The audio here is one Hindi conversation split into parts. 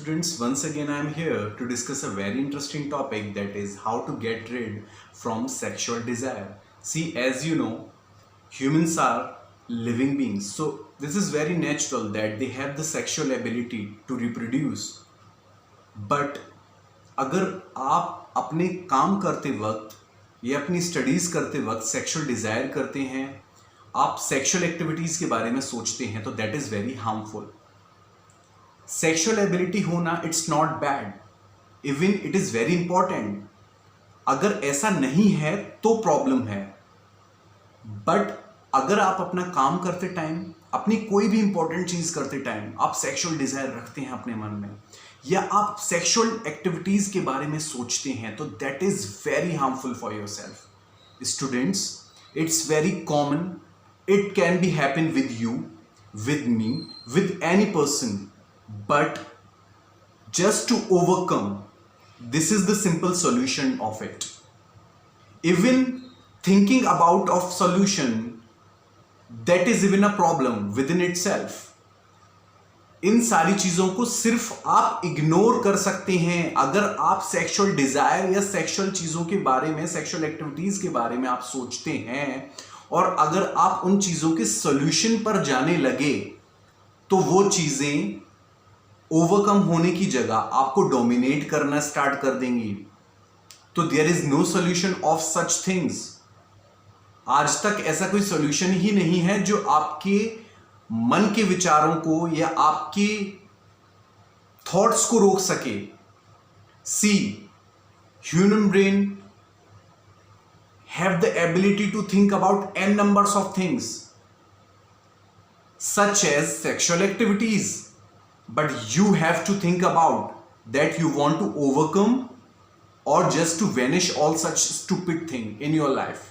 students, once again I am here to discuss a very interesting topic, that is how to get rid from sexual desire. See, as you know, humans are living beings, so this is very natural that they have the sexual ability to reproduce. But अगर आप अपने काम करते वक्त या अपनी स्टडीज़ करते वक्त सेक्सुअल डिज़ायर करते हैं, आप सेक्सुअल एक्टिविटीज़ के बारे में सोचते हैं, तो that is very harmful. Sexual ability होना it's not bad, even it is very important. अगर ऐसा नहीं है तो प्रॉब्लम है. बट अगर आप अपना काम करते टाइम, अपनी कोई भी इंपॉर्टेंट चीज़ करते टाइम आप सेक्सुअल डिज़ायर रखते हैं अपने मन में, या आप सेक्सुअल एक्टिविटीज़ के बारे में सोचते हैं, तो that is very harmful for your self. Students, it's very common. It can be happen with you, with me, with any person. But just to overcome, this is the simple solution of it. Even thinking about of solution, that is even a problem within itself. इन सारी चीज़ों को सिर्फ आप इग्नोर कर सकते हैं अगर आप सेक्सुअल डिज़ायर या सेक्सुअल चीज़ों के बारे में, सेक्सुअल एक्टिविटीज़ के बारे में आप सोचते हैं, और अगर आप उन चीज़ों के सॉल्यूशन पर जाने लगे तो वो चीज़ें ओवरकम होने की जगह आपको डोमिनेट करना स्टार्ट कर देंगी. तो there is no solution of such things. आज तक ऐसा कोई सॉल्यूशन ही नहीं है जो आपके मन के विचारों को या आपके थॉट्स को रोक सके. See, human brain have the ability to think about n numbers of things such as sexual activities. But you have to think about that you want to overcome or just to vanish all such stupid thing in your life.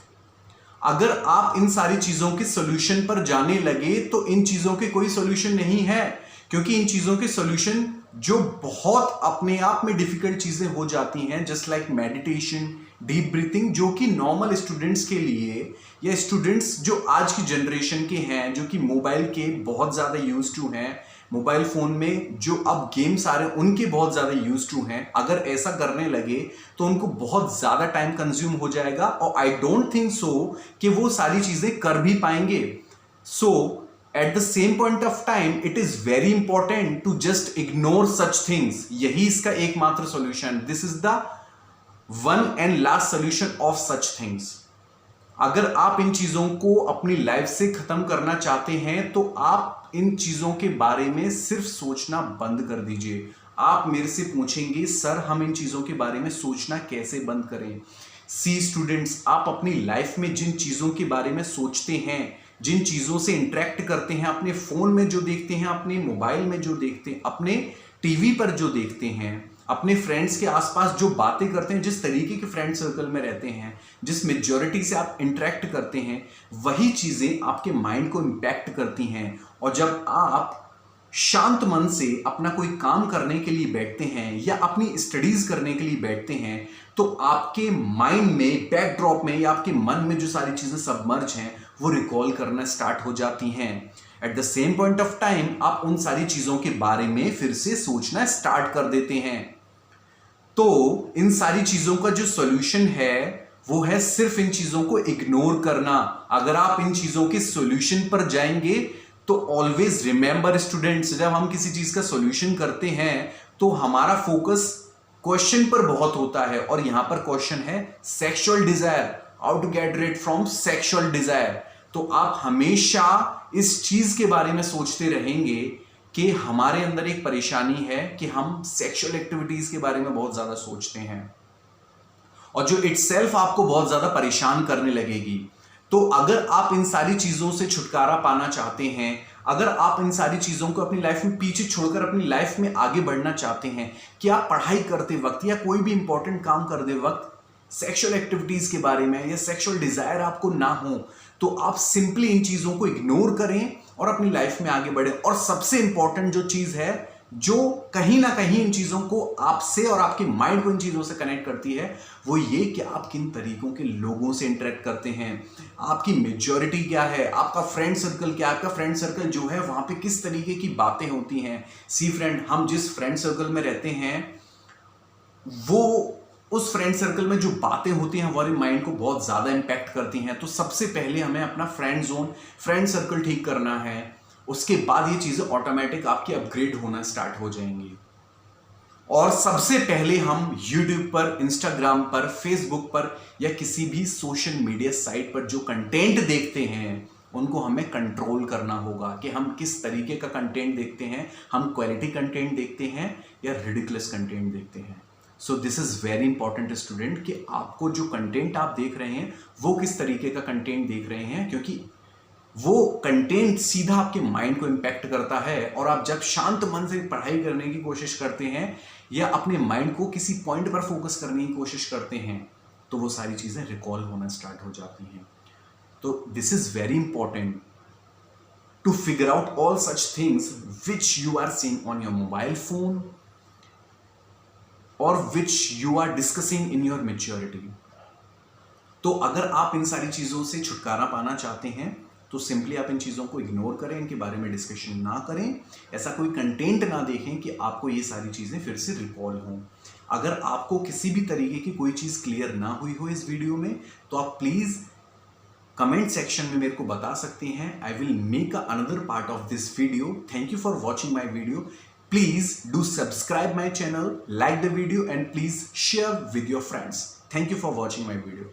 अगर आप इन सारी चीज़ों के सॉल्यूशन पर जाने लगे तो इन चीज़ों के कोई सॉल्यूशन नहीं है, क्योंकि इन चीज़ों के सॉल्यूशन जो बहुत अपने आप में डिफिकल्ट चीज़ें हो जाती हैं, just like meditation, deep breathing, जो कि नॉर्मल स्टूडेंट्स के लिए या स्टूडेंट्स जो आज की जनरेशन के हैं, जो कि मोबाइल के बहुत ज़्यादा यूज टू हैं, मोबाइल फ़ोन में जो अब गेम्स आ रहे हैं उनके बहुत ज़्यादा यूज टू हैं, अगर ऐसा करने लगे तो उनको बहुत ज़्यादा टाइम कंज्यूम हो जाएगा, और आई डोंट थिंक सो कि वो सारी चीज़ें कर भी पाएंगे. So at the same point of time it is very important to just ignore such things. यही इसका एकमात्र solution. This is the one and last solution of such things. अगर आप इन चीज़ों को अपनी लाइफ से ख़त्म करना चाहते हैं तो आप इन चीज़ों के बारे में सिर्फ सोचना बंद कर दीजिए. आप मेरे से पूछेंगे, सर हम इन चीज़ों के बारे में सोचना कैसे बंद करें? सी स्टूडेंट्स, आप अपनी लाइफ में जिन चीज़ों के बारे में सोचते हैं, जिन चीज़ों से इंटरेक्ट करते हैं, अपने फ़ोन में जो देखते हैं, अपने मोबाइल में जो देखते हैं, अपने टीवी पर जो देखते हैं, अपने फ्रेंड्स के आसपास जो बातें करते हैं, जिस तरीके के फ्रेंड सर्कल में रहते हैं, जिस मेजॉरिटी से आप इंटरेक्ट करते हैं, वही चीज़ें आपके माइंड को इम्पैक्ट करती हैं. और जब आप शांत मन से अपना कोई काम करने के लिए बैठते हैं या अपनी स्टडीज़ करने के लिए बैठते हैं, तो आपके माइंड में, बैकड्रॉप में, या आपके मन में जो सारी चीज़ें सबमर्ज हैं वो रिकॉल करना स्टार्ट हो जाती हैं. Eight the same point of time आप उन सारी चीज़ों के बारे में फिर से सोचना स्टार्ट कर देते हैं. तो इन सारी चीज़ों का जो सॉल्यूशन है वो है सिर्फ इन चीज़ों को इग्नोर करना. अगर आप इन चीज़ों के सॉल्यूशन पर जाएंगे तो ऑलवेज रिमेंबर स्टूडेंट्स, जब हम किसी चीज़ का सॉल्यूशन करते हैं तो हमारा फोकस क्वेश्चन पर बहुत होता है, और यहां पर क्वेश्चन है sexual desire, how to get rid from sexual desire. तो आप हमेशा इस चीज़ के बारे में सोचते रहेंगे कि हमारे अंदर एक परेशानी है कि हम सेक्सुअल एक्टिविटीज़ के बारे में बहुत ज़्यादा सोचते हैं, और जो इटसेल्फ आपको बहुत ज़्यादा परेशान करने लगेगी. तो अगर आप इन सारी चीज़ों से छुटकारा पाना चाहते हैं, अगर आप इन सारी चीज़ों को अपनी लाइफ में पीछे छोड़कर अपनी लाइफ में आगे बढ़ना चाहते हैं, कि आप पढ़ाई करते वक्त या कोई भी इंपॉर्टेंट काम करते वक्त सेक्सुअल एक्टिविटीज़ के बारे में या सेक्सुअल डिज़ायर आपको ना हो, तो आप सिंपली इन चीज़ों को इग्नोर करें और अपनी लाइफ में आगे बढ़ें. और सबसे इंपॉर्टेंट जो चीज़ है, जो कहीं ना कहीं इन चीजों को आपसे और आपके माइंड को इन चीजों से कनेक्ट करती है, वो ये कि आप किन तरीकों के लोगों से इंटरेक्ट करते हैं, आपकी मेजॉरिटी क्या है, आपका फ्रेंड सर्कल क्या है, आपका फ्रेंड सर्कल जो है वहां पे किस तरीके की बातें होती हैं। सी फ्रेंड, हम जिस फ्रेंड सर्कल में रहते हैं वो उस फ्रेंड सर्कल में जो बातें होती हैं हमारे माइंड को बहुत ज्यादा इंपैक्ट करती हैं। तो सबसे पहले हमें अपना फ्रेंड जोन, फ्रेंड सर्कल ठीक करना है। उसके बाद ये चीजें ऑटोमेटिक आपकी अपग्रेड होना स्टार्ट हो जाएंगी। और सबसे पहले हम YouTube पर, Instagram पर, Facebook पर या किसी भी सोशल मीडिया साइट पर जो कंटेंट देखते हैं उनको हमें कंट्रोल करना होगा कि हम किस तरीके का कंटेंट देखते हैं। हम क्वालिटी कंटेंट देखते हैं या रिडिकुलस कंटेंट देखते हैं। So this is very important student कि आपको जो कंटेंट आप देख रहे हैं वो किस तरीके का कंटेंट देख रहे हैं, क्योंकि वो कंटेंट सीधा आपके माइंड को इंपैक्ट करता है। और आप जब शांत मन से पढ़ाई करने की कोशिश करते हैं या अपने माइंड को किसी पॉइंट पर फोकस करने की कोशिश करते हैं तो वो सारी चीजें रिकॉल होना स्टार्ट हो जाती हैं। तो this is very important to figure out all such things which you are seeing on your mobile phone और which you are discussing in your maturity. तो अगर आप इन सारी चीजों से छुटकारा पाना चाहते हैं तो सिंपली आप इन चीज़ों को इग्नोर करें, इनके बारे में डिस्कशन ना करें, ऐसा कोई कंटेंट ना देखें कि आपको ये सारी चीज़ें फिर से रिकॉल हों। अगर आपको किसी भी तरीके की कोई चीज़ क्लियर ना हुई हो इस वीडियो में तो आप प्लीज़ कमेंट सेक्शन में मेरे को बता सकते हैं। I will make another part of this video. Thank you for watching my video. Please do subscribe my channel, like the video and please share with your friends. Thank you for watching my video.